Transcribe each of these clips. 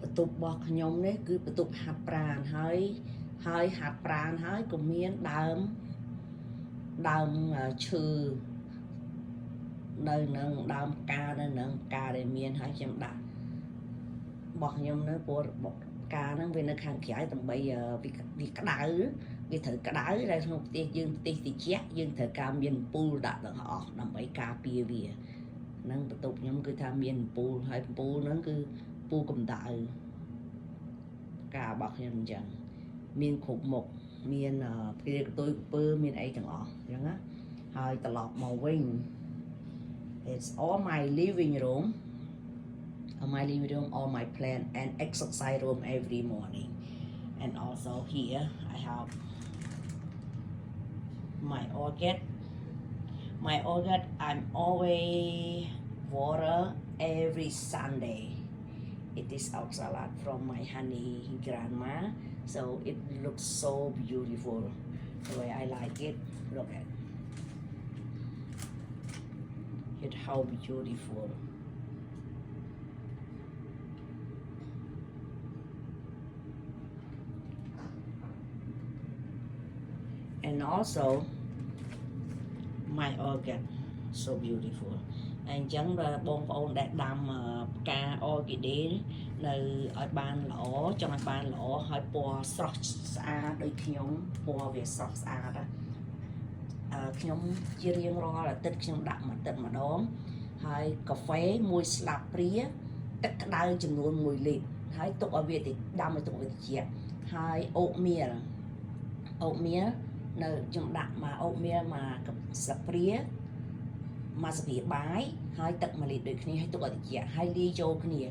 បន្ទប់របស់ខ្ញុំនេះគឺបន្ទប់ហាត់ប្រាណហើយហាត់ប្រាណហើយក៏មានដើមឈើនៅនឹងដើមផ្កានៅនឹងផ្កាដែលមានហើយខ្ញុំដាក់របស់ខ្ញុំនៅព្រោះផ្កាហ្នឹងវានៅខាងក្រៅដើម្បីវាក្តៅវាត្រូវក្តៅតែក្នុងផ្ទះយើងផ្ទះត្រជាក់យើងត្រូវការមានអំពូលដាក់ទាំងអស់ដើម្បីការពារវាហ្នឹងបន្ទប់ខ្ញុំគឺថាមានអំពូលហើយអំពូលហ្នឹងគឺពូកម្ដៅការរបស់ខ្ញុំអញ្ចឹងមានគ្រប់មុខមានព្រាកតុយពើមានអីទាំងអស់អញ្ចឹងណាហើយត្រឡប់មកវិញ It's all my living room all my plant and exercise room every morning and also here I have my orchid I'm always water every Sunday. It is out salad from my honey grandma, so it looks so beautiful the way I like it. Look at it, how beautiful. And also my orchid so beautiful អញ្ចឹងបងប្អូនដែលដាំផ្កា orchidea នៅឲ្យបានល្អចង់ឲ្យបានល្អហើយពណ៌ស្រស់ស្អាតដូចខ្ញុំពណ៌វាស្រស់ស្អាតខ្ញុំជារៀងរាល់អាទិត្យខ្ញុំដាក់មួយអាទិត្យម្ដងហើយកាហ្វេមួយស្លាបព្រាទឹកក្តៅចំនួន1លីត្រហើយទុកឲ្យវាដាំឲ្យទុកវាត្រជាក់ហើយអូតមៀលនៅខ្ញុំដាក់មកអូតមៀលមកស្លាបព្រាមកស្រាបាយហើយទឹក1លីត្រដូចគ្នាហើយទុកឲ្យត្រជាក់ហើយលាយចូលគ្នា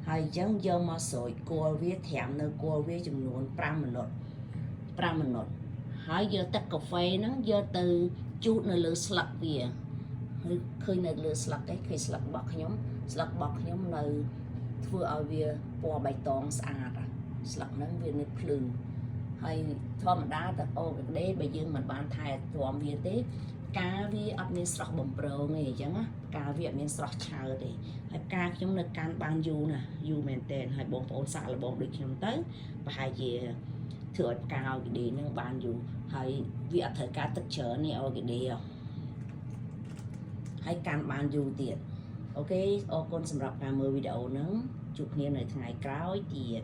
ហើយអញ្ចឹងយកមកស្រោចគល់វាត្រាំនៅគល់វាចំនួន5មិនិតហើយយកទឹកកាហ្វេហ្នឹងយកទៅជូតនៅលើស្លឹកវាហើយឃើញនៅលើស្លឹកឯងឃើញស្លឹករបស់ខ្ញុំនៅធ្វើឲ្យវាពណ៌បៃតងស្អាតស្លឹកហ្នឹងវានៅភ្លឺហើយធម្មតាតែអូកដេបើយើងមិនបានថែទាំវាទេផ្កាវាអត់មានស្រស់បំប្រងទេអញ្ចឹងណាផ្កាវាអត់មានស្រស់ឆើតទេហើយផ្កាខ្ញុំនៅកាន់បានយូរណាស់យូរមែនទែនហើយបងប្អូនសាកល្បងដូចខ្ញុំទៅប្រហែលជាធ្វើឲ្យផ្កាអូគីដេហ្នឹងបានយូរហើយវាអត់ត្រូវការទឹកច្រើននេះអូគីដេហើយកាន់បានយូរទៀតអូខេអរគុណសម្រាប់ការមើលវីដេអូហ្នឹងជួបគ្នានៅថ្ងៃក្រោយទៀត